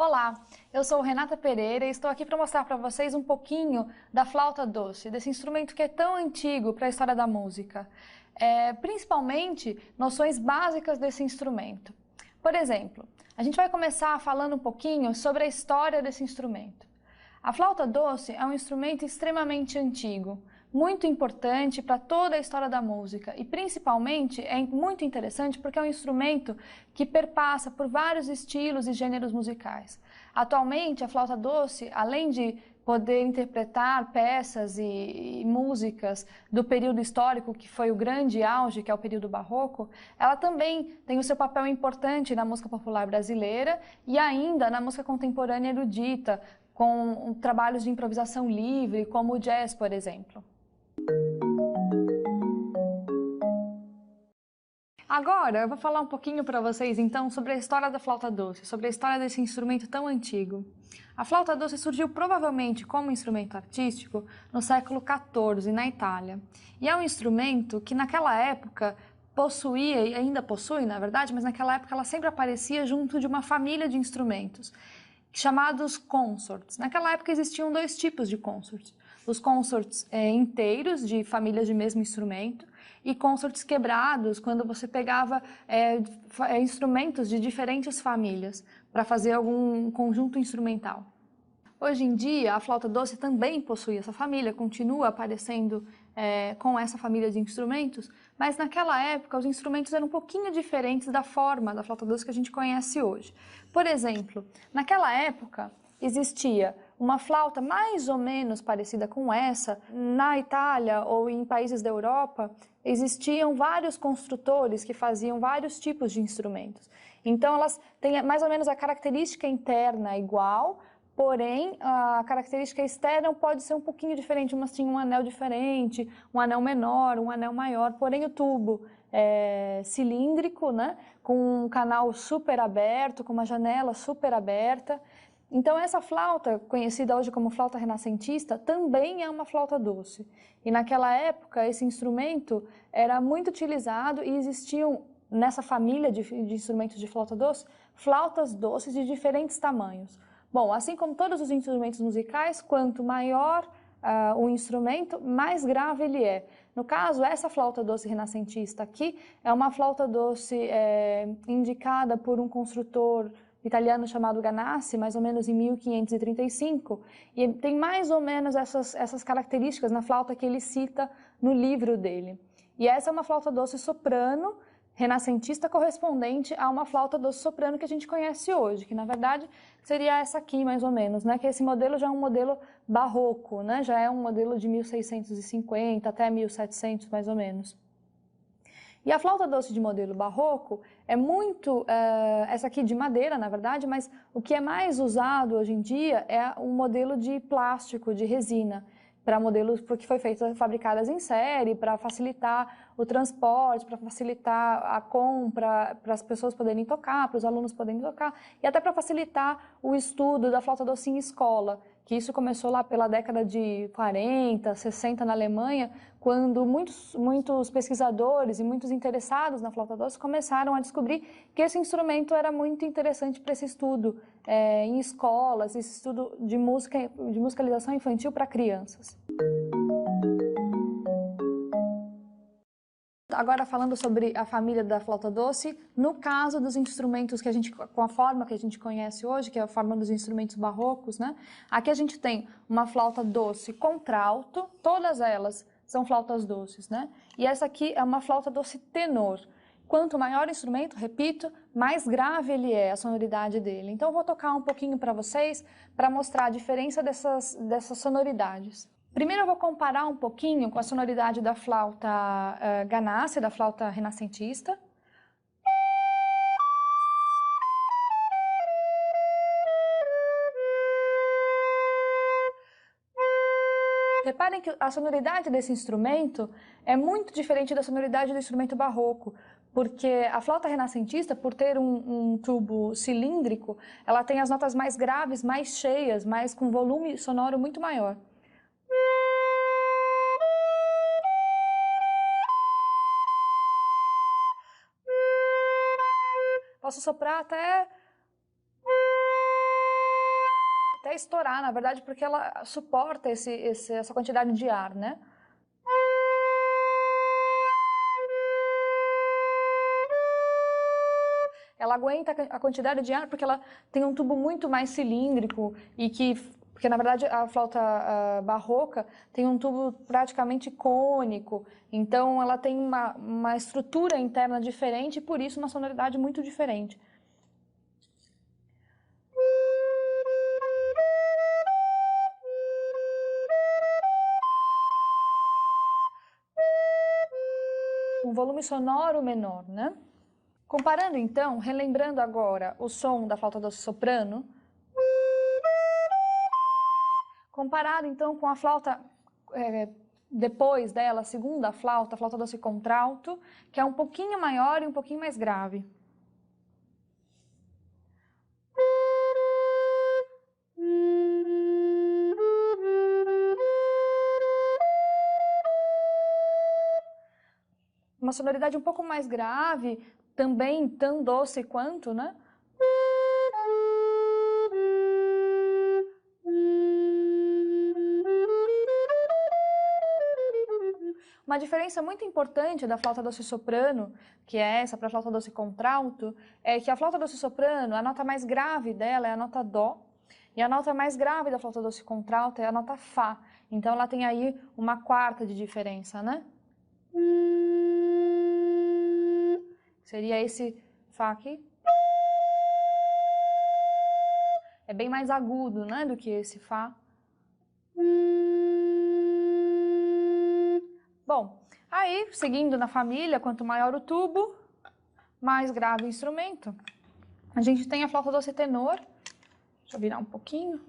Olá, eu sou Renata Pereira e estou aqui para mostrar para vocês um pouquinho da flauta doce, desse instrumento que é tão antigo para a história da música. Principalmente noções básicas desse instrumento. Por exemplo, a gente vai começar falando um pouquinho sobre a história desse instrumento. A flauta doce é um instrumento extremamente antigo, muito importante para toda a história da música e principalmente é muito interessante porque é um instrumento que perpassa por vários estilos e gêneros musicais. Atualmente, a flauta doce, além de poder interpretar peças e músicas do período histórico que foi o grande auge, que é o período barroco, ela também tem o seu papel importante na música popular brasileira e ainda na música contemporânea erudita, com trabalhos de improvisação livre, como o jazz, por exemplo. Agora eu vou falar um pouquinho para vocês então sobre a história da flauta doce, sobre a história desse instrumento tão antigo. A flauta doce surgiu provavelmente como instrumento artístico no século XIV na Itália. E é um instrumento que naquela época possuía, e ainda possui na verdade, mas naquela época ela sempre aparecia junto de uma família de instrumentos, chamados consorts. Naquela época existiam dois tipos de consorts. Os consorts inteiros, de famílias de mesmo instrumento, e consorts quebrados, quando você pegava instrumentos de diferentes famílias para fazer algum conjunto instrumental. Hoje em dia, a flauta doce também possui essa família, continua aparecendo com essa família de instrumentos, mas naquela época os instrumentos eram um pouquinho diferentes da forma da flauta doce que a gente conhece hoje. Por exemplo, naquela época existia uma flauta mais ou menos parecida com essa. Na Itália ou em países da Europa, existiam vários construtores que faziam vários tipos de instrumentos. Então elas têm mais ou menos a característica interna igual, porém, a característica externa pode ser um pouquinho diferente, umas tinham um anel diferente, um anel menor, um anel maior, porém o tubo é cilíndrico, né, com um canal super aberto, com uma janela super aberta. Então essa flauta, conhecida hoje como flauta renascentista, também é uma flauta doce. E naquela época esse instrumento era muito utilizado e existiam nessa família de instrumentos de flauta doce, flautas doces de diferentes tamanhos. Bom, assim como todos os instrumentos musicais, quanto maior o instrumento, mais grave ele é. No caso, essa flauta doce renascentista aqui é uma flauta doce indicada por um construtor italiano chamado Ganassi, mais ou menos em 1535, e tem mais ou menos essas características na flauta que ele cita no livro dele. E essa é uma flauta doce soprano, renascentista, correspondente a uma flauta doce soprano que a gente conhece hoje, que na verdade seria essa aqui mais ou menos, né? Que esse modelo já é um modelo barroco, né? Já é um modelo de 1650 até 1700 mais ou menos. E a flauta doce de modelo barroco é muito, essa aqui de madeira na verdade, mas o que é mais usado hoje em dia é um modelo de plástico, de resina, para modelos porque foi feito fabricadas em série, para facilitar o transporte, para facilitar a compra, para as pessoas poderem tocar, para os alunos poderem tocar, e até para facilitar o estudo da flauta doce em escola, que isso começou lá pela década de 40, 60 na Alemanha, quando muitos pesquisadores e muitos interessados na flauta doce começaram a descobrir que esse instrumento era muito interessante para esse estudo em escolas, esse estudo de musicalização infantil para crianças. Agora falando sobre a família da flauta doce, no caso dos instrumentos que a gente, com a forma que a gente conhece hoje, que é a forma dos instrumentos barrocos, né? Aqui a gente tem uma flauta doce contralto, todas elas são flautas doces, né? E essa aqui é uma flauta doce tenor. Quanto maior o instrumento, repito, mais grave ele é, a sonoridade dele. Então eu vou tocar um pouquinho para vocês, para mostrar a diferença dessas sonoridades. Primeiro eu vou comparar um pouquinho com a sonoridade da flauta Ganassi, da flauta renascentista. Reparem que a sonoridade desse instrumento é muito diferente da sonoridade do instrumento barroco, porque a flauta renascentista, por ter um tubo cilíndrico, ela tem as notas mais graves, mais cheias, mais com volume sonoro muito maior. Posso soprar até até estourar, na verdade, porque ela suporta essa quantidade de ar, né? Ela aguenta a quantidade de ar porque ela tem um tubo muito mais cilíndrico porque na verdade a flauta barroca tem um tubo praticamente cônico, então ela tem uma estrutura interna diferente e por isso uma sonoridade muito diferente. Um volume sonoro menor, né? Comparando então, relembrando agora o som da flauta doce soprano, comparado então com a flauta depois dela, a segunda flauta, a flauta doce contralto, que é um pouquinho maior e um pouquinho mais grave. Uma sonoridade um pouco mais grave, também tão doce quanto, né? Uma diferença muito importante da flauta doce soprano, que é essa para a flauta doce contralto, é que a flauta doce soprano, a nota mais grave dela é a nota dó, e a nota mais grave da flauta doce contralto é a nota fá. Então ela tem aí uma quarta de diferença, né? Seria esse fá aqui. É bem mais agudo, né, do que esse fá. Bom, aí, seguindo na família, quanto maior o tubo, mais grave o instrumento. A gente tem a flauta doce tenor. Deixa eu virar um pouquinho.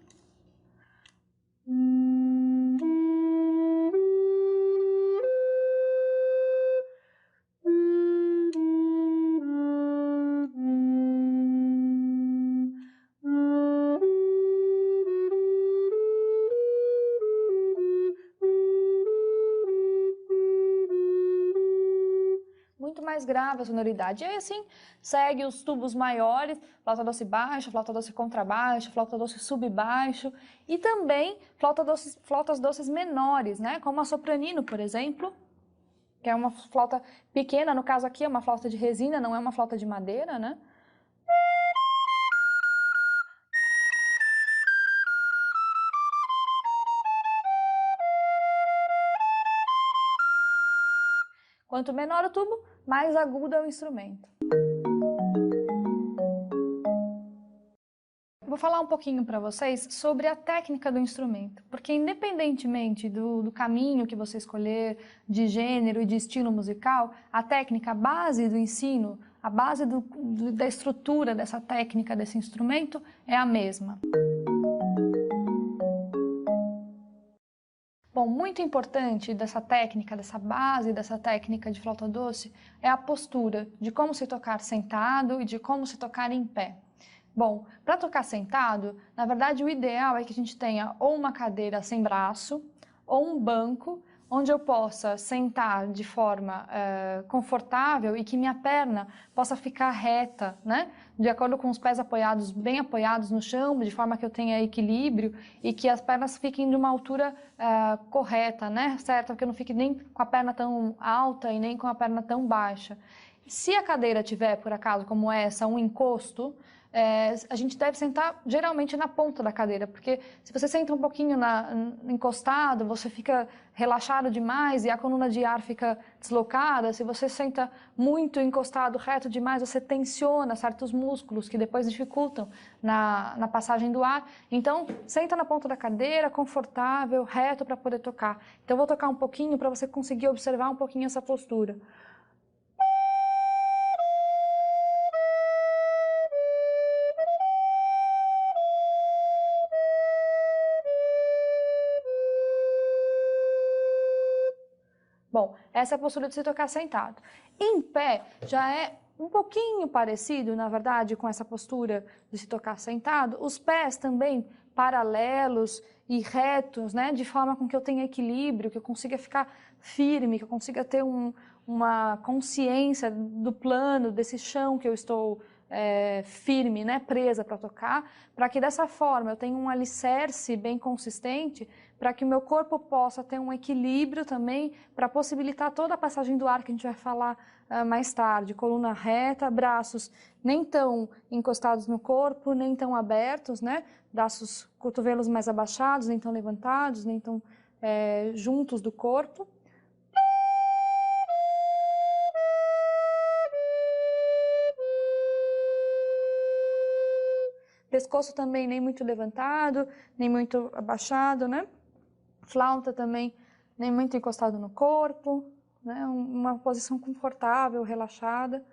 Muito mais grave a sonoridade. E aí, assim, segue os tubos maiores, flauta doce baixa, flauta doce contrabaixo, flauta doce subbaixo, e também flautas doces menores, né? Como a sopranino, por exemplo, que é uma flauta pequena, no caso aqui é uma flauta de resina, não é uma flauta de madeira, né? Quanto menor o tubo, mais agudo é o instrumento. Vou falar um pouquinho para vocês sobre a técnica do instrumento, porque independentemente do caminho que você escolher, de gênero e de estilo musical, a técnica, a base do ensino, a base da estrutura dessa técnica, desse instrumento, é a mesma. Bom, muito importante dessa técnica, dessa base dessa técnica de flauta doce, é a postura, de como se tocar sentado e de como se tocar em pé. Bom, para tocar sentado, na verdade o ideal é que a gente tenha ou uma cadeira sem braço ou um banco onde eu possa sentar de forma confortável e que minha perna possa ficar reta, né? De acordo com os pés apoiados, bem apoiados no chão, de forma que eu tenha equilíbrio e que as pernas fiquem de uma altura correta, né? Certo? Que eu não fique nem com a perna tão alta e nem com a perna tão baixa. Se a cadeira tiver, por acaso, como essa, um encosto, a gente deve sentar geralmente na ponta da cadeira, porque se você senta um pouquinho encostado, você fica relaxado demais e a coluna de ar fica deslocada. Se você senta muito encostado, reto demais, você tensiona certos músculos que depois dificultam na passagem do ar. Então, senta na ponta da cadeira, confortável, reto para poder tocar. Então, eu vou tocar um pouquinho para você conseguir observar um pouquinho essa postura. Bom, essa é a postura de se tocar sentado. Em pé, já é um pouquinho parecido, na verdade, com essa postura de se tocar sentado. Os pés também paralelos e retos, né? De forma com que eu tenha equilíbrio, que eu consiga ficar firme, que eu consiga ter uma consciência do plano, desse chão que eu estou firme, né, presa para tocar, para que dessa forma eu tenha um alicerce bem consistente, para que o meu corpo possa ter um equilíbrio também, para possibilitar toda a passagem do ar que a gente vai falar mais tarde. Coluna reta, braços nem tão encostados no corpo, nem tão abertos, né, braços, cotovelos mais abaixados, nem tão levantados, nem tão juntos do corpo. Pescoço também nem muito levantado, nem muito abaixado, né? Flauta também nem muito encostado no corpo, né? Uma posição confortável, relaxada.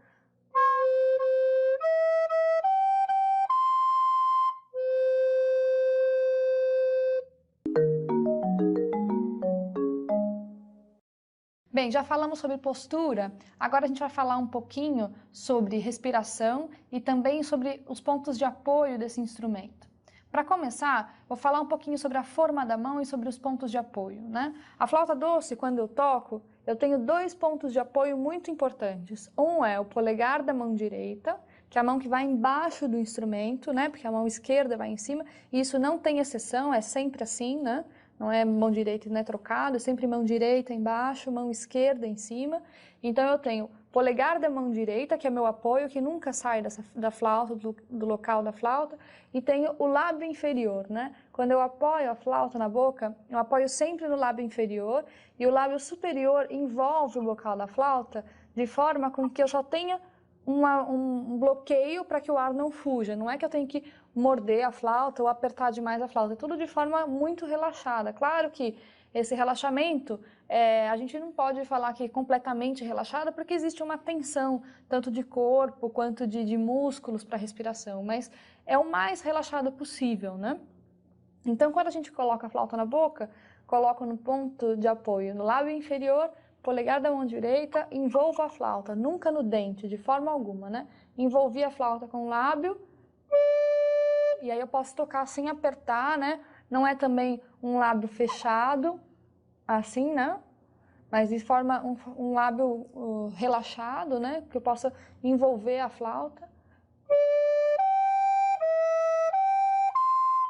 Bem, já falamos sobre postura, agora a gente vai falar um pouquinho sobre respiração e também sobre os pontos de apoio desse instrumento. Para começar, vou falar um pouquinho sobre a forma da mão e sobre os pontos de apoio, né? A flauta doce, quando eu toco, eu tenho 2 pontos de apoio muito importantes. Um é o polegar da mão direita, que é a mão que vai embaixo do instrumento, né? Porque a mão esquerda vai em cima, e isso não tem exceção, é sempre assim, né? Não é mão direita, não é trocado, é sempre mão direita embaixo, mão esquerda em cima. Então eu tenho polegar da mão direita, que é meu apoio, que nunca sai da flauta, do local da flauta, e tenho o lábio inferior, né? Quando eu apoio a flauta na boca, eu apoio sempre no lábio inferior, e o lábio superior envolve o bocal da flauta, de forma com que eu só tenha um bloqueio para que o ar não fuja. Não é que eu tenho que morder a flauta ou apertar demais a flauta, é tudo de forma muito relaxada. Claro que esse relaxamento, a gente não pode falar que é completamente relaxada, porque existe uma tensão, tanto de corpo quanto de músculos para a respiração, mas é o mais relaxado possível, né? Então, quando a gente coloca a flauta na boca, coloca no ponto de apoio no lábio inferior, polegar da mão direita, envolvo a flauta, nunca no dente, de forma alguma, né? Envolvi a flauta com o lábio, e aí eu posso tocar sem apertar, né? Não é também um lábio fechado, assim, né? Mas de forma, um lábio relaxado, né? Que eu possa envolver a flauta.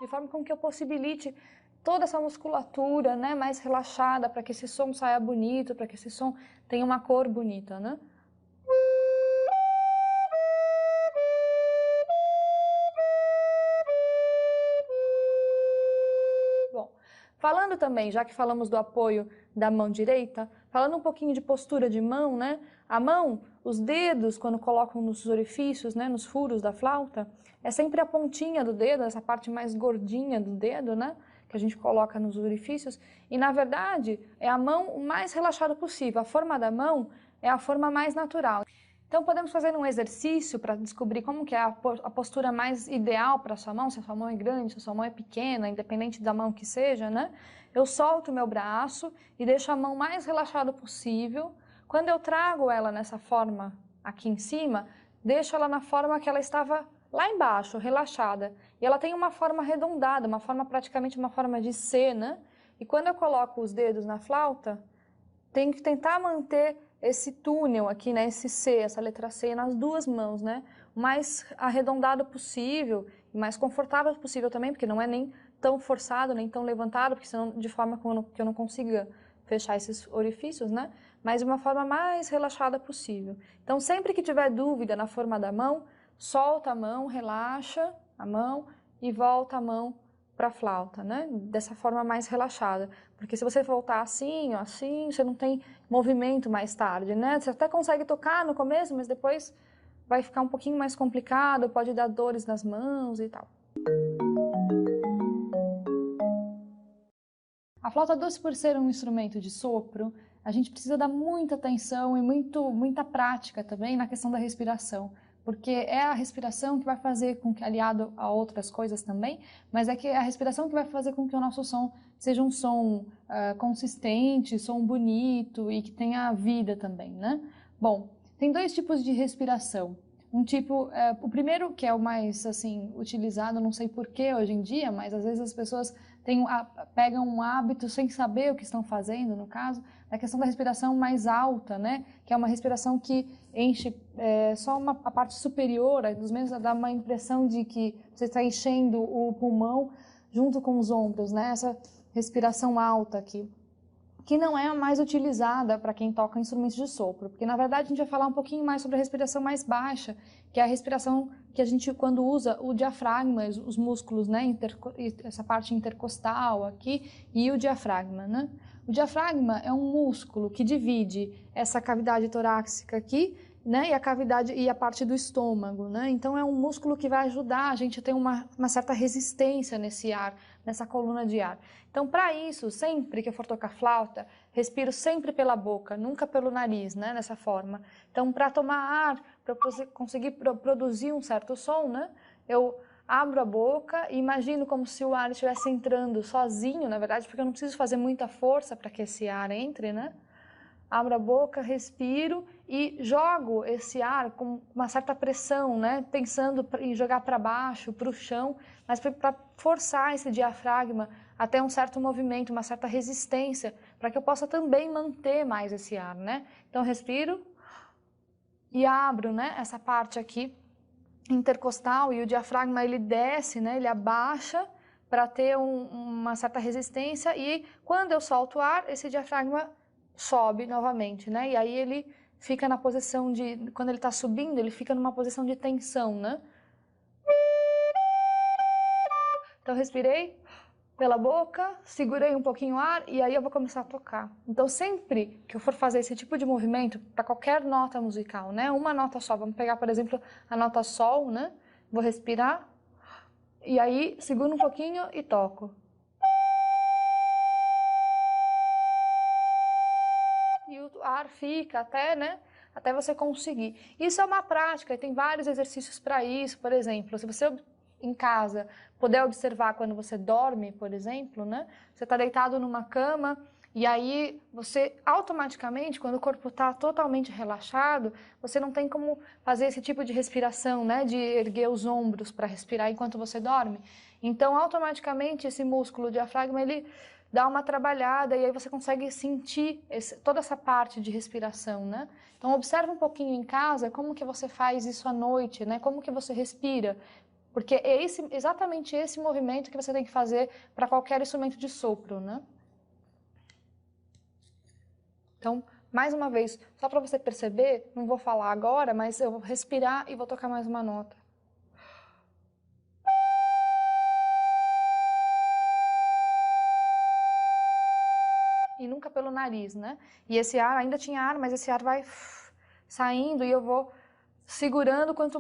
De forma com que eu possibilite toda essa musculatura, né, mais relaxada, para que esse som saia bonito, para que esse som tenha uma cor bonita, né? Bom, falando também, já que falamos do apoio da mão direita, falando um pouquinho de postura de mão, né? A mão, os dedos, quando colocam nos orifícios, né, nos furos da flauta, é sempre a pontinha do dedo, essa parte mais gordinha do dedo, né? Que a gente coloca nos orifícios, e na verdade é a mão o mais relaxada possível. A forma da mão é a forma mais natural. Então podemos fazer um exercício para descobrir como que é a postura mais ideal para a sua mão, se a sua mão é grande, se a sua mão é pequena, independente da mão que seja, né? Eu solto o meu braço e deixo a mão mais relaxada possível. Quando eu trago ela nessa forma aqui em cima, deixo ela na forma que ela estava lá embaixo, relaxada. E ela tem uma forma arredondada, uma forma praticamente uma forma de C, né? E quando eu coloco os dedos na flauta, tenho que tentar manter esse túnel aqui, né? Esse C, essa letra C nas 2 mãos, né? O mais arredondado possível e mais confortável possível também, porque não é nem tão forçado, nem tão levantado, porque senão de forma que eu não consiga fechar esses orifícios, né? Mas de uma forma mais relaxada possível. Então, sempre que tiver dúvida na forma da mão, solta a mão, relaxa a mão e volta a mão para a flauta, né? Dessa forma mais relaxada. Porque se você voltar assim, ó, assim, você não tem movimento mais tarde, né? Você até consegue tocar no começo, mas depois vai ficar um pouquinho mais complicado, pode dar dores nas mãos e tal. A flauta doce, por ser um instrumento de sopro, a gente precisa dar muita atenção e muita prática também na questão da respiração, porque é a respiração que vai fazer com que, aliado a outras coisas também, mas é que é a respiração que vai fazer com que o nosso som seja um som consistente, som bonito e que tenha vida também, né? Bom, tem 2 tipos de respiração. Um tipo, o primeiro, que é o mais assim utilizado, não sei porquê hoje em dia, mas às vezes as pessoas pegam um hábito sem saber o que estão fazendo, no caso, na questão da respiração mais alta, né? Que é uma respiração que enche só a parte superior, dos menos dá uma impressão de que você está enchendo o pulmão junto com os ombros, né? Essa respiração alta aqui, que não é a mais utilizada para quem toca instrumentos de sopro, porque na verdade a gente vai falar um pouquinho mais sobre a respiração mais baixa, que é a respiração que a gente quando usa o diafragma, os músculos, né, essa parte intercostal aqui e o diafragma, né? O diafragma é um músculo que divide essa cavidade torácica aqui, né, e a parte do estômago, né? Então é um músculo que vai ajudar a gente a ter uma certa resistência nesse ar, nessa coluna de ar. Então, para isso, sempre que eu for tocar flauta, respiro sempre pela boca, nunca pelo nariz, né, dessa forma. Então, para tomar ar, para conseguir produzir um certo som, né, eu abro a boca e imagino como se o ar estivesse entrando sozinho, na verdade, porque eu não preciso fazer muita força para que esse ar entre, né? Abro a boca, respiro e jogo esse ar com uma certa pressão, né? Pensando em jogar para baixo, para o chão, mas para forçar esse diafragma até um certo movimento, uma certa resistência, para que eu possa também manter mais esse ar, né? Então, respiro e abro, né? Essa parte aqui intercostal e o diafragma ele desce, né? Ele abaixa para ter uma certa resistência e quando eu solto o ar, esse diafragma sobe novamente, né? E aí ele fica na posição de... Quando ele está subindo, ele fica numa posição de tensão, né? Então, respirei pela boca, segurei um pouquinho o ar e aí eu vou começar a tocar. Então, sempre que eu for fazer esse tipo de movimento, para qualquer nota musical, né? Uma nota só, vamos pegar, por exemplo, a nota Sol, né? Vou respirar e aí seguro um pouquinho e toco. E o ar fica até, né? Até você conseguir. Isso é uma prática e tem vários exercícios para isso. Por exemplo, se você em casa puder observar quando você dorme, por exemplo, né? Você está deitado numa cama e aí você automaticamente, quando o corpo está totalmente relaxado, você não tem como fazer esse tipo de respiração, né? De erguer os ombros para respirar enquanto você dorme. Então, automaticamente, esse músculo diafragma, ele dá uma trabalhada e aí você consegue sentir toda essa parte de respiração, né? Então, observa um pouquinho em casa como que você faz isso à noite, né? Como que você respira. Porque é exatamente esse movimento que você tem que fazer para qualquer instrumento de sopro, né? Então, mais uma vez, só para você perceber, não vou falar agora, mas eu vou respirar e vou tocar mais uma nota. E nunca pelo nariz, né? E esse ar, ainda tinha ar, mas esse ar vai saindo e eu vou segurando. Quanto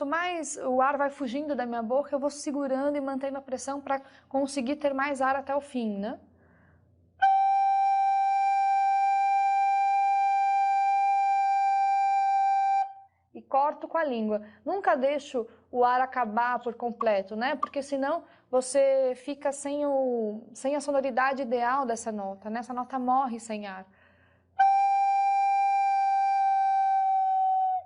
mais o ar vai fugindo da minha boca, eu vou segurando e mantendo a pressão para conseguir ter mais ar até o fim, né? E corto com a língua. Nunca deixo o ar acabar por completo, né? Porque senão você fica sem a sonoridade ideal dessa nota, né? Essa nota morre sem ar.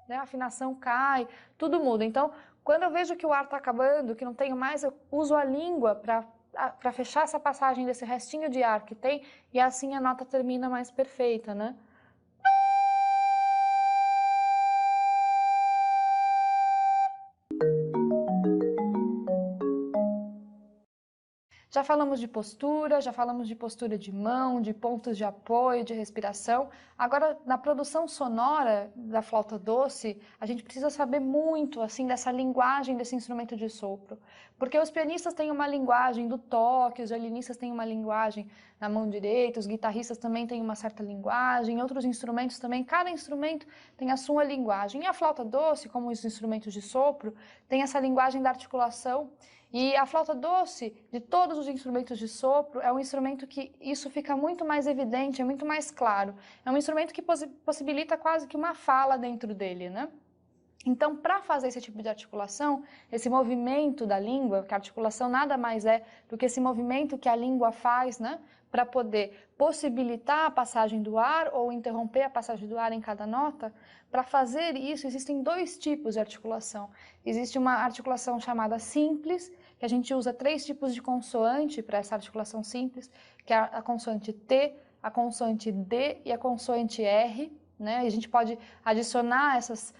Né? A afinação cai, tudo muda. Então, quando eu vejo que o ar está acabando, que não tenho mais, eu uso a língua para fechar essa passagem desse restinho de ar que tem, e assim a nota termina mais perfeita, né? Já falamos de postura, já falamos de postura de mão, de pontos de apoio, de respiração. Agora, na produção sonora da flauta doce, a gente precisa saber muito assim dessa linguagem desse instrumento de sopro. Porque os pianistas têm uma linguagem do toque, os violinistas têm uma linguagem na mão direita, os guitarristas também têm uma certa linguagem, outros instrumentos também, cada instrumento tem a sua linguagem. E a flauta doce, como os instrumentos de sopro, tem essa linguagem da articulação. E a flauta doce, de todos os instrumentos de sopro, é um instrumento que isso fica muito mais evidente, é muito mais claro. É um instrumento que possibilita quase que uma fala dentro dele, né? Então, para fazer esse tipo de articulação, esse movimento da língua, que a articulação nada mais é do que esse movimento que a língua faz, né? Para poder possibilitar a passagem do ar ou interromper a passagem do ar em cada nota, para fazer isso existem dois tipos de articulação. Existe uma articulação chamada simples, que a gente usa 3 tipos de consoante para essa articulação simples, que é a consoante T, a consoante D e a consoante R, né? E a gente pode adicionar essas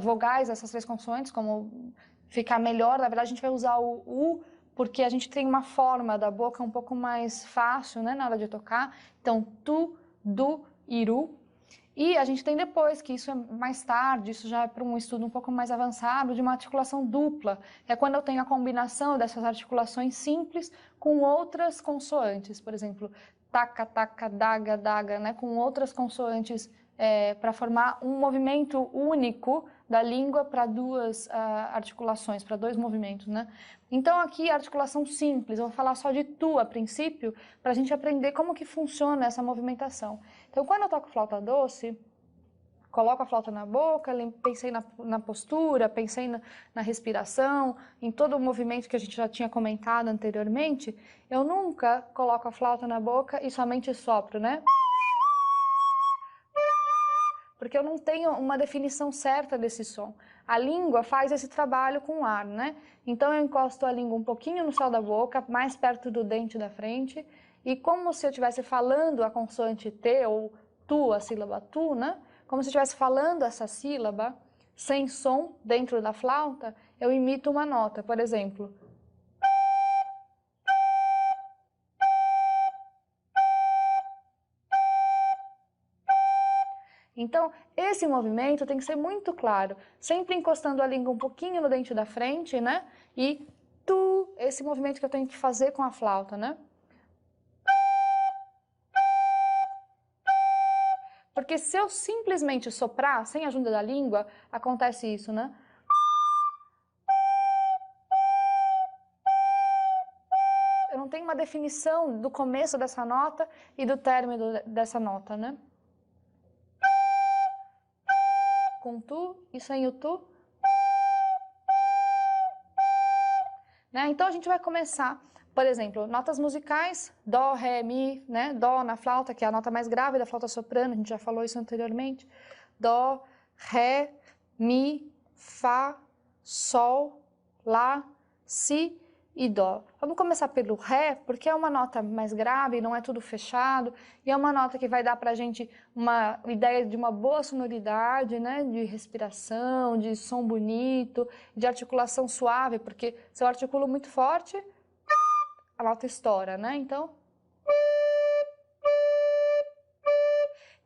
vogais, essas 3 consoantes, como ficar melhor. Na verdade, a gente vai usar o U, porque a gente tem uma forma da boca um pouco mais fácil, né, na hora de tocar. Então, tu, du, iru. E a gente tem depois, que isso é mais tarde, isso já é para um estudo um pouco mais avançado, de uma articulação dupla, que é quando eu tenho a combinação dessas articulações simples com outras consoantes, por exemplo, taca, taca, daga, daga, né, com outras consoantes para formar um movimento único da língua para 2 articulações, para 2 movimentos, né? Então aqui a articulação simples, eu vou falar só de tu a princípio, para a gente aprender como que funciona essa movimentação. Então quando eu toco flauta doce, coloco a flauta na boca, pensei na postura, pensei na respiração, em todo o movimento que a gente já tinha comentado anteriormente, eu nunca coloco a flauta na boca e somente sopro, né? Porque eu não tenho uma definição certa desse som. A língua faz esse trabalho com o ar, né? Então eu encosto a língua um pouquinho no céu da boca, mais perto do dente da frente, e como se eu estivesse falando a consoante T, ou tu, a sílaba tu, né? Como se eu estivesse falando essa sílaba, sem som, dentro da flauta, eu imito uma nota, por exemplo. Então, esse movimento tem que ser muito claro, sempre encostando a língua um pouquinho no dente da frente, né? E tu, esse movimento que eu tenho que fazer com a flauta, né? Porque se eu simplesmente soprar, sem a ajuda da língua, acontece isso, né? Eu não tenho uma definição do começo dessa nota e do término dessa nota, né? Com tu e sem o tu. Né? Então a gente vai começar, por exemplo, notas musicais, dó, ré, mi, né? Dó na flauta, que é a nota mais grave da flauta soprano, a gente já falou isso anteriormente. Dó, ré, mi, fá, sol, lá, si e dó. Vamos começar pelo ré, porque é uma nota mais grave, não é tudo fechado, e é uma nota que vai dar pra gente uma ideia de uma boa sonoridade, né, de respiração, de som bonito, de articulação suave, porque se eu articulo muito forte, a nota estoura, né? Então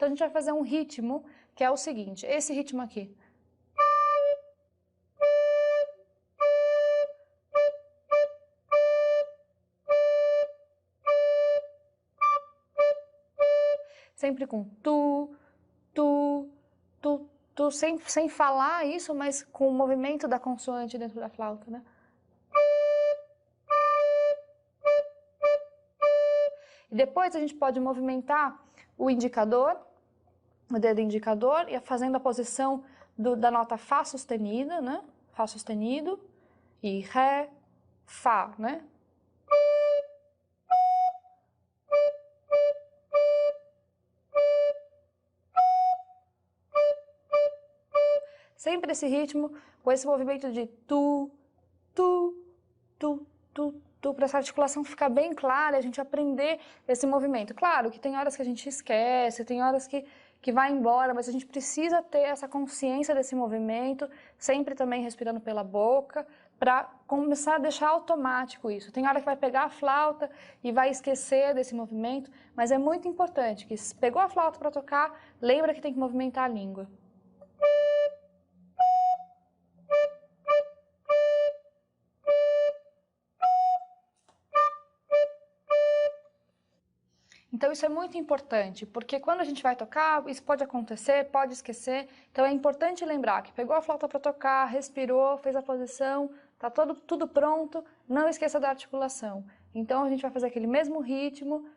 a gente vai fazer um ritmo que é o seguinte, esse ritmo aqui. Sempre com tu, tu, tu, tu, sem falar isso, mas com o movimento da consoante dentro da flauta, né? E depois a gente pode movimentar o indicador, o dedo indicador, e fazendo a posição da nota Fá sustenida, né? Fá sustenido, e Ré, Fá, né? Sempre esse ritmo, com esse movimento de tu, tu, tu, tu, tu, para essa articulação ficar bem clara e a gente aprender esse movimento. Claro que tem horas que a gente esquece, tem horas que vai embora, mas a gente precisa ter essa consciência desse movimento, sempre também respirando pela boca, para começar a deixar automático isso. Tem hora que vai pegar a flauta e vai esquecer desse movimento, mas é muito importante que se pegou a flauta para tocar, lembra que tem que movimentar a língua. Então isso é muito importante, porque quando a gente vai tocar, isso pode acontecer, pode esquecer. Então é importante lembrar que pegou a flauta para tocar, respirou, fez a posição, tá tudo pronto, não esqueça da articulação. Então a gente vai fazer aquele mesmo ritmo.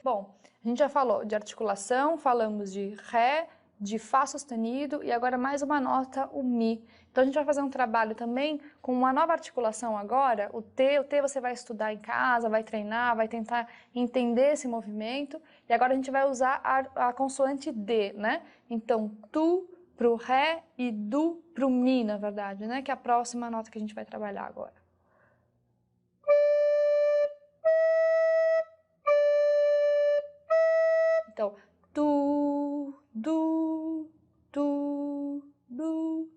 Bom, a gente já falou de articulação, falamos de Ré, de Fá sustenido e agora mais uma nota, o Mi. Então a gente vai fazer um trabalho também com uma nova articulação agora, o T você vai estudar em casa, vai treinar, vai tentar entender esse movimento, e agora a gente vai usar a consoante D, né? Então, Tu pro Ré e Du pro Mi, na verdade, né? Que é a próxima nota que a gente vai trabalhar agora. Então, Tu, Du, Tu, Du.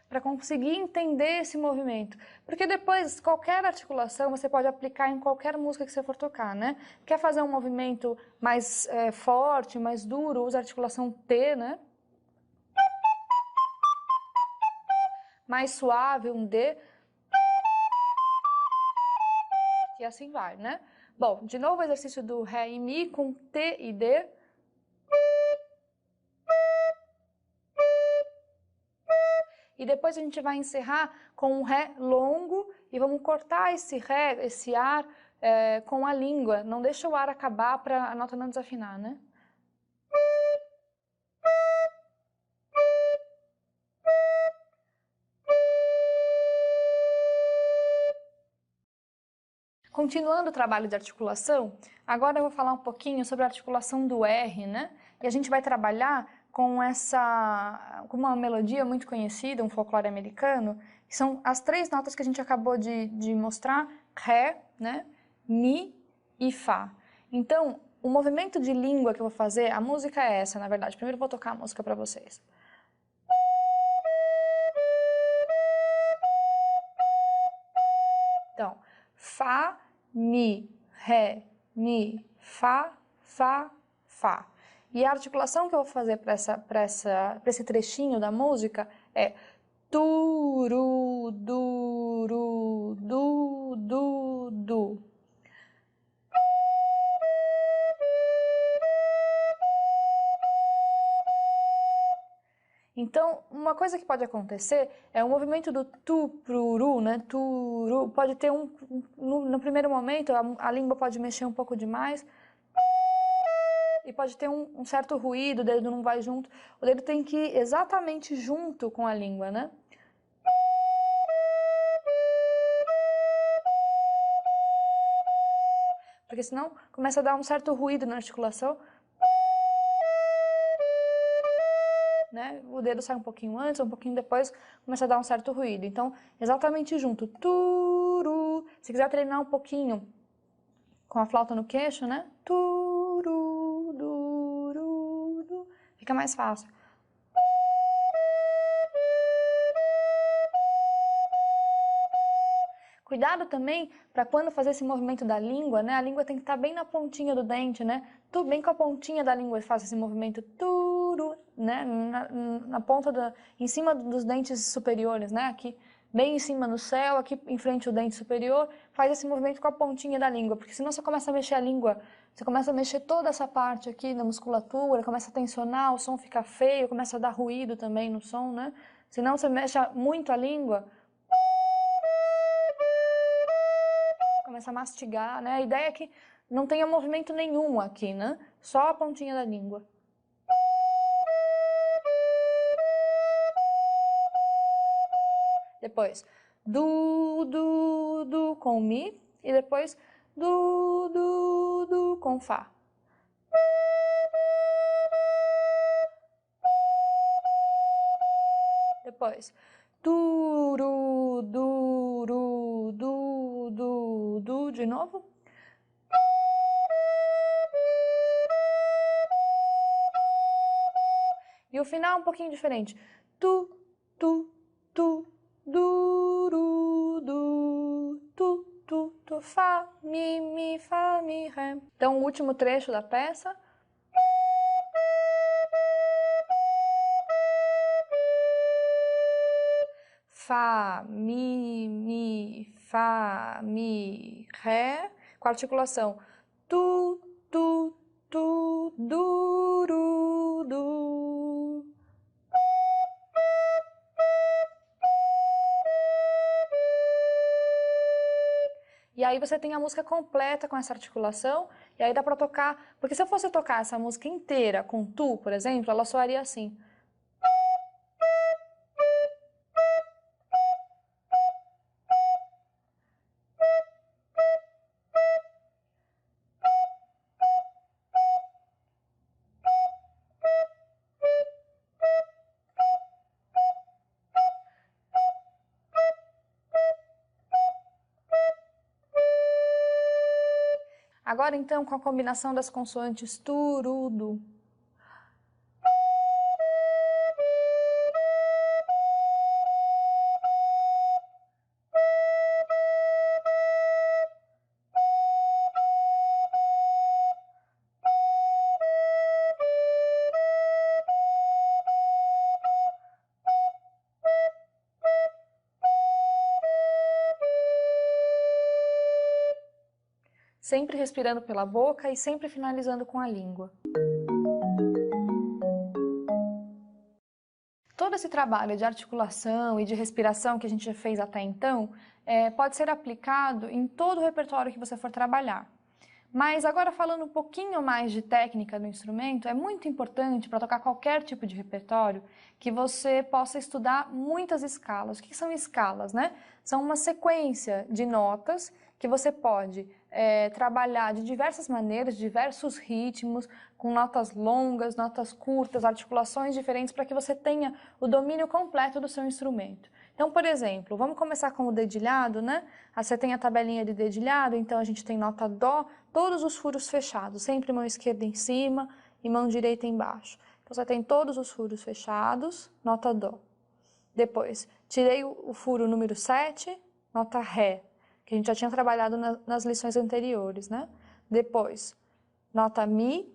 Para conseguir entender esse movimento. Porque depois, qualquer articulação você pode aplicar em qualquer música que você for tocar, né? Quer fazer um movimento mais forte, mais duro, usa a articulação T, né? Mais suave, um D. E assim vai, né? Bom, de novo o exercício do Ré e Mi com T e D. E depois a gente vai encerrar com um Ré longo e vamos cortar esse Ré, esse ar, com a língua. Não deixa o ar acabar para a nota não desafinar, né? Continuando o trabalho de articulação, agora eu vou falar um pouquinho sobre a articulação do R, né? E a gente vai trabalhar com uma melodia muito conhecida, um folclore americano, que são as três notas que a gente acabou de mostrar, Ré, né? Mi e Fá. Então, o movimento de língua que eu vou fazer, a música é essa, na verdade. Primeiro eu vou tocar a música para vocês. Então, Fá, Mi, Ré, Mi, Fá, Fá, Fá. E a articulação que eu vou fazer para esse trechinho da música é Turu, Duru, Du, Du, Du. Então, uma coisa que pode acontecer é o movimento do tu pro ru, né? Turu, pode ter no primeiro momento a língua pode mexer um pouco demais e pode ter um certo ruído, o dedo não vai junto. O dedo tem que ir exatamente junto com a língua, né? Porque senão começa a dar um certo ruído na articulação. Né? O dedo sai um pouquinho antes, um pouquinho depois, começa a dar um certo ruído. Então, exatamente junto. Turu. Se quiser treinar um pouquinho com a flauta no queixo, né? Turu, duru, du. Fica mais fácil. Cuidado também para quando fazer esse movimento da língua, né? A língua tem que estar bem na pontinha do dente, né? Tu bem com a pontinha da língua faz esse movimento turu, né? Na ponta em cima dos dentes superiores, né? Aqui bem em cima no céu, aqui em frente ao dente superior, faz esse movimento com a pontinha da língua, porque senão você começa a mexer a língua, você começa a mexer toda essa parte aqui da musculatura, começa a tensionar, o som fica feio, começa a dar ruído também no som, né? Senão você mexe muito a língua, começa a mastigar, né? A ideia é que não tenha movimento nenhum aqui, né? Só a pontinha da língua. Depois, du, du, du com Mi. E depois, du, du, du com Fá. Depois, duru, duru, du, du, du, de novo. E o final é um pouquinho diferente. Tu, tu, tu, duru, du, tu, fá, mi, fá, mi, ré. Então, o último trecho da peça. Fá, mi, fá, mi, ré, com a articulação tu, duru, du. E aí você tem a música completa com essa articulação, e aí dá para tocar, porque se eu fosse tocar essa música inteira com tu, por exemplo, ela soaria assim. Agora então com a combinação das consoantes turudo. Sempre respirando pela boca e sempre finalizando com a língua. Todo esse trabalho de articulação e de respiração que a gente já fez até então, pode ser aplicado em todo o repertório que você for trabalhar. Mas agora falando um pouquinho mais de técnica do instrumento, é muito importante para tocar qualquer tipo de repertório que você possa estudar muitas escalas. O que são escalas, né? São uma sequência de notas que você pode trabalhar de diversas maneiras, diversos ritmos, com notas longas, notas curtas, articulações diferentes, para que você tenha o domínio completo do seu instrumento. Então, por exemplo, vamos começar com o dedilhado, né? Você tem a tabelinha de dedilhado, então a gente tem nota Dó, todos os furos fechados, sempre mão esquerda em cima e mão direita embaixo. Então, você tem todos os furos fechados, nota Dó. Depois, tirei o furo número 7, nota Ré, que a gente já tinha trabalhado nas lições anteriores, né? Depois, nota Mi.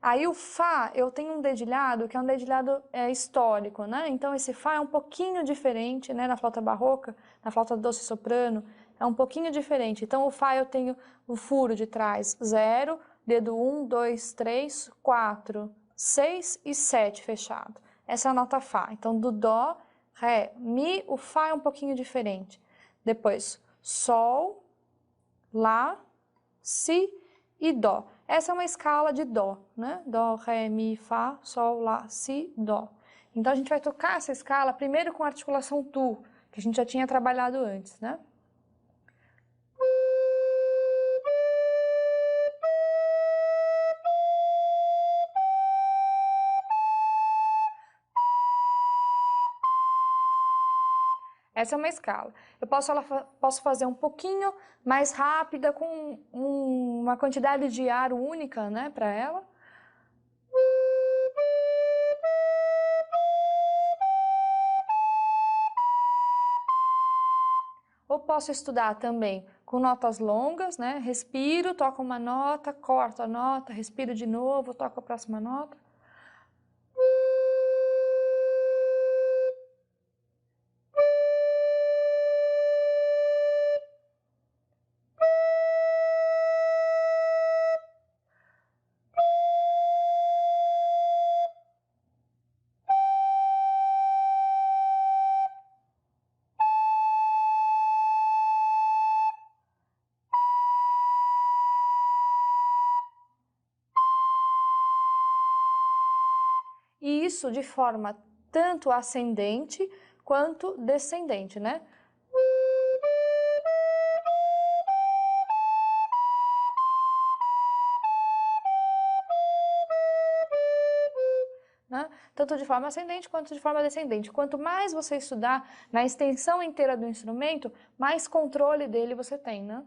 Aí o Fá, eu tenho um dedilhado que é um dedilhado histórico, né? Então esse Fá é um pouquinho diferente, né? Na flauta barroca, na flauta doce soprano, é um pouquinho diferente. Então o Fá eu tenho o furo de trás 0, dedo 1, 2, 3, 4, 6 e 7 fechado. Essa é a nota Fá. Então do Dó, Ré, Mi, o Fá é um pouquinho diferente. Depois Sol, Lá, Si e Dó. Essa é uma escala de Dó, né? Dó, Ré, Mi, Fá, Sol, Lá, Si, Dó. Então a gente vai tocar essa escala primeiro com a articulação Tu, que a gente já tinha trabalhado antes, né? Essa é uma escala. Eu posso fazer um pouquinho mais rápida, com uma quantidade de ar única, né, para ela. Ou posso estudar também com notas longas, né? Respiro, toco uma nota, corto a nota, respiro de novo, toco a próxima nota. E isso de forma tanto ascendente quanto descendente, né? Né? Tanto de forma ascendente quanto de forma descendente. Quanto mais você estudar na extensão inteira do instrumento, mais controle dele você tem, né?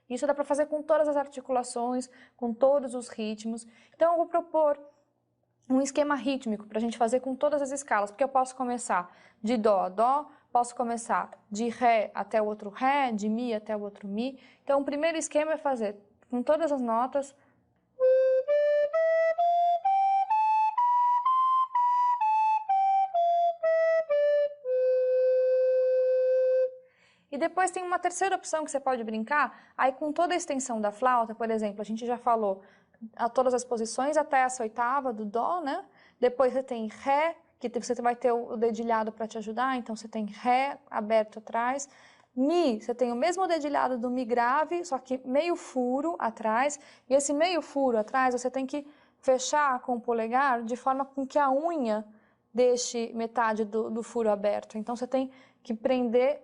Isso dá para fazer com todas as articulações, com todos os ritmos. Então eu vou propor um esquema rítmico para a gente fazer com todas as escalas, porque eu posso começar de Dó a Dó, posso começar de Ré até o outro Ré, de Mi até o outro Mi. Então o primeiro esquema é fazer com todas as notas. E depois tem uma terceira opção que você pode brincar, aí com toda a extensão da flauta, por exemplo, a gente já falou a todas as posições até essa oitava do Dó, né? Depois você tem Ré, que você vai ter o dedilhado para te ajudar, então você tem Ré aberto atrás. Mi, você tem o mesmo dedilhado do Mi grave, só que meio furo atrás, e esse meio furo atrás você tem que fechar com o polegar de forma com que a unha deixe metade do furo aberto. Então você tem que prender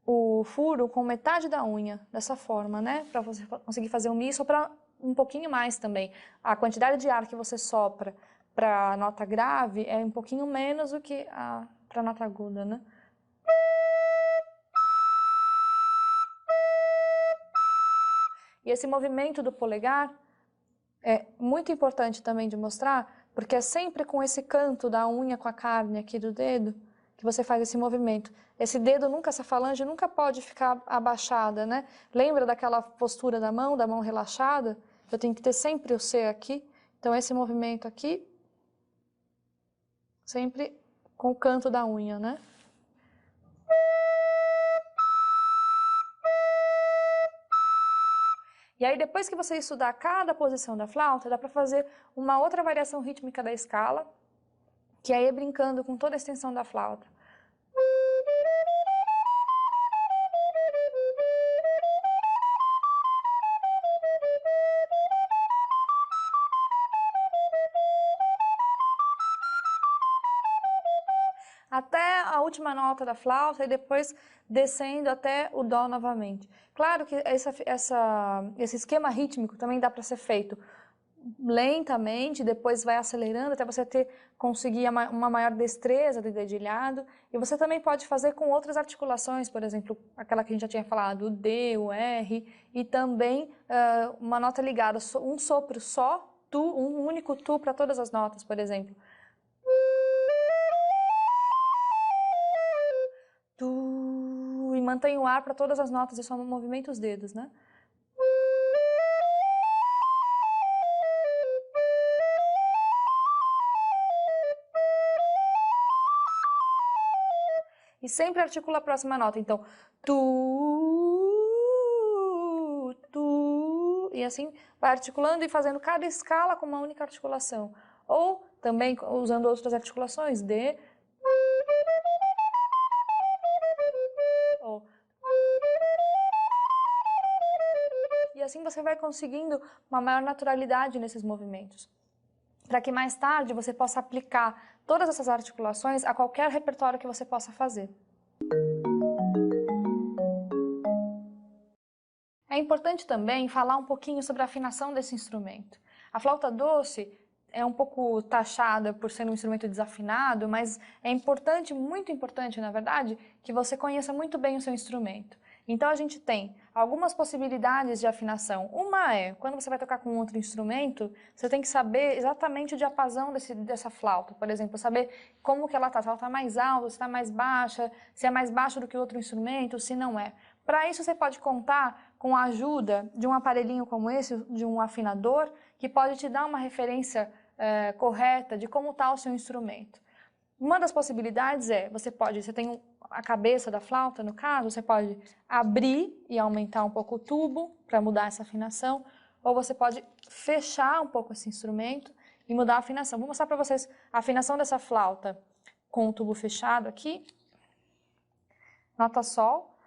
o furo com metade da unha, dessa forma, né? Para você conseguir fazer o Mi, soprar um pouquinho mais também. A quantidade de ar que você sopra para a nota grave é um pouquinho menos do que para a nota aguda, né? E esse movimento do polegar é muito importante também de mostrar, porque é sempre com esse canto da unha com a carne aqui do dedo que você faz esse movimento. Esse dedo nunca, essa falange nunca pode ficar abaixada, né? Lembra daquela postura da mão relaxada? Eu tenho que ter sempre o C aqui. Então esse movimento aqui, sempre com o canto da unha, né? E aí, depois que você estudar cada posição da flauta, dá para fazer uma outra variação rítmica da escala, que aí é brincando com toda a extensão da flauta. Até a última nota da flauta e depois descendo até o Dó novamente. Claro que esse esquema rítmico também dá para ser feito lentamente, depois vai acelerando até você conseguir uma maior destreza de dedilhado. E você também pode fazer com outras articulações, por exemplo, aquela que a gente já tinha falado, o D, o R, e também uma nota ligada, um sopro só, tu, um único tu para todas as notas, por exemplo. Tu, e mantém o ar para todas as notas, e só movimenta os dedos, né? E sempre articula a próxima nota. Então, tu, tu, e assim vai articulando e fazendo cada escala com uma única articulação. Ou também usando outras articulações, D, ou, e assim você vai conseguindo uma maior naturalidade nesses movimentos, para que mais tarde você possa aplicar todas essas articulações a qualquer repertório que você possa fazer. É importante também falar um pouquinho sobre a afinação desse instrumento. A flauta doce é um pouco taxada por ser um instrumento desafinado, mas é importante, muito importante, na verdade, que você conheça muito bem o seu instrumento. Então, a gente tem algumas possibilidades de afinação. Uma é, quando você vai tocar com outro instrumento, você tem que saber exatamente o diapasão dessa flauta. Por exemplo, saber como que ela está. Se ela está mais alta, se está mais baixa, se é mais baixa do que outro instrumento, se não é. Para isso, você pode contar com a ajuda de um aparelhinho como esse, de um afinador, que pode te dar uma referência correta de como está o seu instrumento. Uma das possibilidades é, você tem a cabeça da flauta, no caso, você pode abrir e aumentar um pouco o tubo para mudar essa afinação, ou você pode fechar um pouco esse instrumento e mudar a afinação. Vou mostrar para vocês a afinação dessa flauta com o tubo fechado aqui. Nota Sol.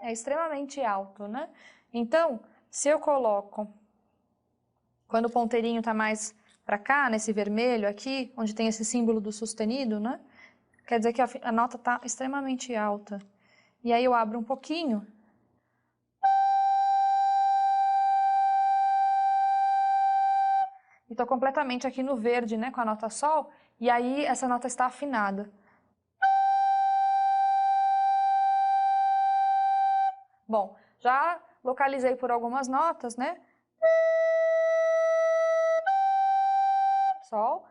É extremamente alto, né? Então, se eu coloco, quando o ponteirinho está mais para cá, nesse vermelho aqui, onde tem esse símbolo do sustenido, né? Quer dizer que a nota está extremamente alta. E aí eu abro um pouquinho. E estou completamente aqui no verde, né? Com a nota Sol. E aí essa nota está afinada. Bom, já localizei por algumas notas, né? Sol.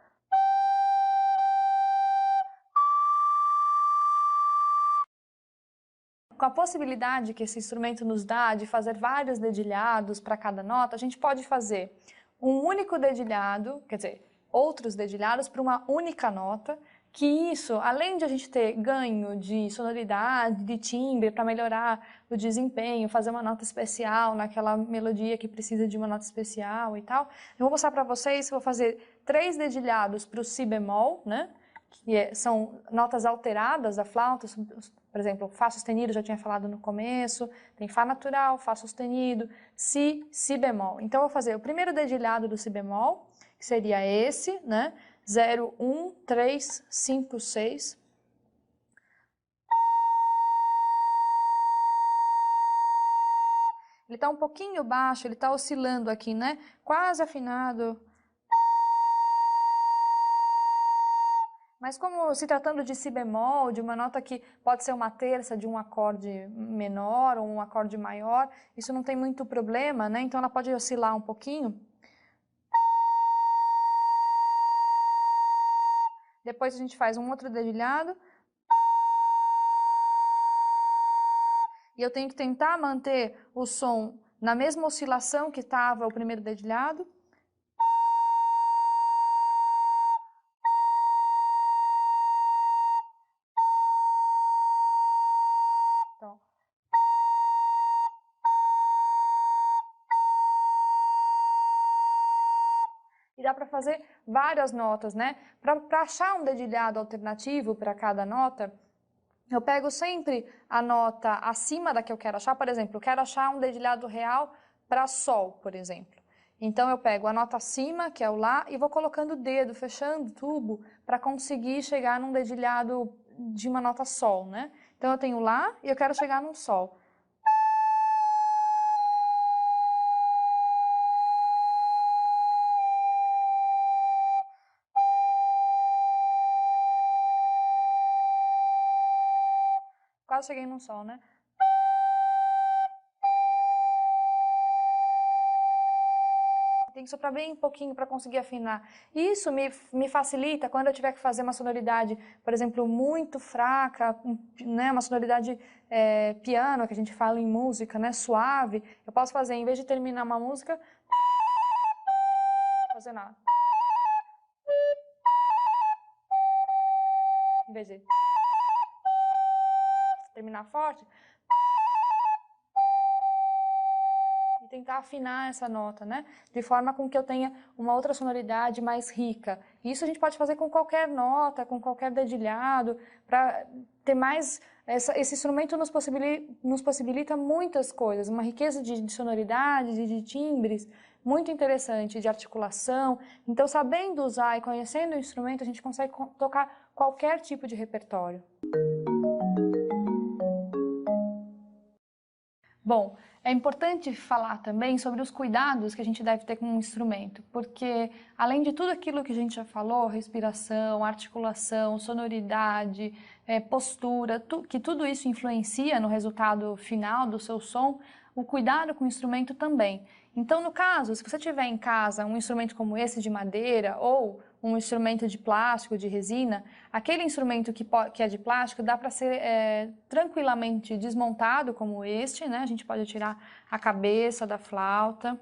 Com a possibilidade que esse instrumento nos dá de fazer vários dedilhados para cada nota, a gente pode fazer um único dedilhado, quer dizer, outros dedilhados para uma única nota, que isso, além de a gente ter ganho de sonoridade, de timbre, para melhorar o desempenho, fazer uma nota especial naquela melodia que precisa de uma nota especial e tal, eu vou mostrar para vocês, vou fazer 3 dedilhados para o si bemol, né? Que são notas alteradas da flauta, por exemplo, Fá sustenido, já tinha falado no começo, tem Fá natural, Fá sustenido, Si, Si bemol. Então, eu vou fazer o primeiro dedilhado do Si bemol, que seria esse, né? 0, 1, 3, 5, 6. Ele está um pouquinho baixo, ele está oscilando aqui, né? Quase afinado. Mas como se tratando de si bemol, de uma nota que pode ser uma terça de um acorde menor ou um acorde maior, isso não tem muito problema, né? Então ela pode oscilar um pouquinho. Depois a gente faz um outro dedilhado. E eu tenho que tentar manter o som na mesma oscilação que estava o primeiro dedilhado. Então, e dá para fazer várias notas, né? Para achar um dedilhado alternativo para cada nota, eu pego sempre a nota acima da que eu quero achar. Por exemplo, eu quero achar um dedilhado real para Sol, por exemplo. Então, eu pego a nota acima, que é o Lá, e vou colocando o dedo, fechando o tubo, para conseguir chegar num dedilhado de uma nota Sol, né? Então, eu tenho Lá e eu quero chegar num Sol. Quase cheguei num Sol, né? Tem que soprar bem pouquinho para conseguir afinar. Isso me facilita quando eu tiver que fazer uma sonoridade, por exemplo, muito fraca, né, uma sonoridade piano, que a gente fala em música, né, suave. Eu posso fazer, em vez de terminar uma música, fazer nada. Em vez de terminar forte, e tentar afinar essa nota, né? De forma com que eu tenha uma outra sonoridade mais rica. Isso a gente pode fazer com qualquer nota, com qualquer dedilhado, para ter mais... Esse instrumento nos possibilita muitas coisas, uma riqueza de sonoridades e de timbres muito interessante, de articulação. Então, sabendo usar e conhecendo o instrumento, a gente consegue tocar qualquer tipo de repertório. Bom, é importante falar também sobre os cuidados que a gente deve ter com um instrumento, porque além de tudo aquilo que a gente já falou, respiração, articulação, sonoridade, postura, que tudo isso influencia no resultado final do seu som, o cuidado com o instrumento também. Então, no caso, se você tiver em casa um instrumento como esse de madeira ou um instrumento de plástico, de resina, aquele instrumento que é de plástico dá para ser tranquilamente desmontado como este, né? A gente pode tirar a cabeça da flauta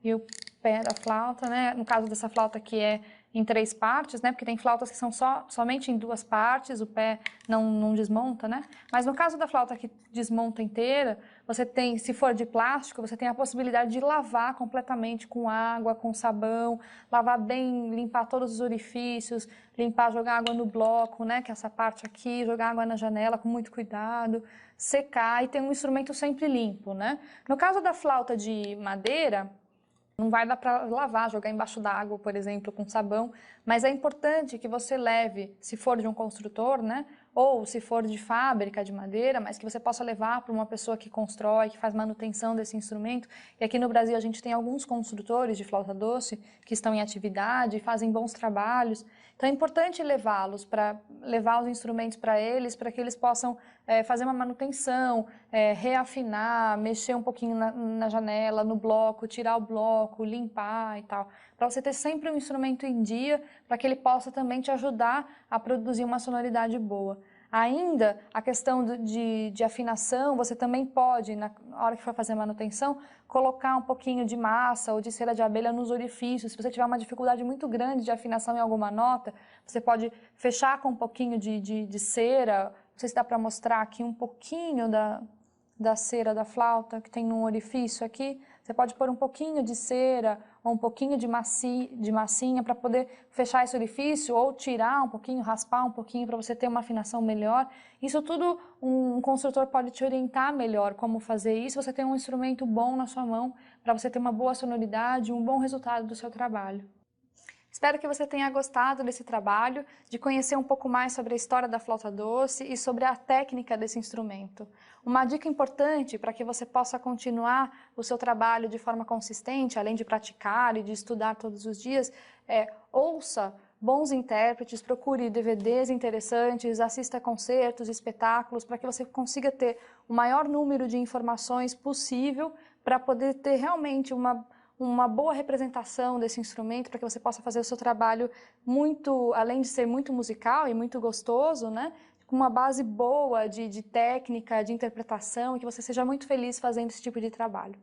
e o pé da flauta, né? No caso dessa flauta aqui é em 3 partes, né? Porque tem flautas que são somente em 2 partes, o pé não desmonta, né? Mas no caso da flauta que desmonta inteira, você tem, se for de plástico, você tem a possibilidade de lavar completamente com água, com sabão, lavar bem, limpar todos os orifícios, limpar, jogar água no bloco, né? Que é essa parte aqui, jogar água na janela com muito cuidado, secar e ter um instrumento sempre limpo, né? No caso da flauta de madeira, não vai dar para lavar, jogar embaixo d'água, por exemplo, com sabão, mas é importante que você leve, se for de um construtor, né, ou se for de fábrica de madeira, mas que você possa levar para uma pessoa que constrói, que faz manutenção desse instrumento. E aqui no Brasil a gente tem alguns construtores de flauta doce que estão em atividade, fazem bons trabalhos. Então é importante levá-los, para levar os instrumentos para eles, para que eles possam fazer uma manutenção, reafinar, mexer um pouquinho na janela, no bloco, tirar o bloco, limpar e tal. Para você ter sempre um instrumento em dia, para que ele possa também te ajudar a produzir uma sonoridade boa. Ainda, a questão de afinação, você também pode, na hora que for fazer a manutenção, colocar um pouquinho de massa ou de cera de abelha nos orifícios. Se você tiver uma dificuldade muito grande de afinação em alguma nota, você pode fechar com um pouquinho de cera. Não sei se dá para mostrar aqui um pouquinho da cera da flauta, que tem num orifício aqui. Você pode pôr um pouquinho de cera ou um pouquinho de massinha para poder fechar esse orifício, ou tirar um pouquinho, raspar um pouquinho para você ter uma afinação melhor. Isso tudo um construtor pode te orientar melhor como fazer isso. Você tem um instrumento bom na sua mão para você ter uma boa sonoridade, um bom resultado do seu trabalho. Espero que você tenha gostado desse trabalho, de conhecer um pouco mais sobre a história da flauta doce e sobre a técnica desse instrumento. Uma dica importante para que você possa continuar o seu trabalho de forma consistente, além de praticar e de estudar todos os dias, ouça bons intérpretes, procure DVDs interessantes, assista concertos, espetáculos, para que você consiga ter o maior número de informações possível para poder ter realmente uma boa representação desse instrumento, para que você possa fazer o seu trabalho além de ser muito musical e muito gostoso, né, com uma base boa de técnica, de interpretação, e que você seja muito feliz fazendo esse tipo de trabalho.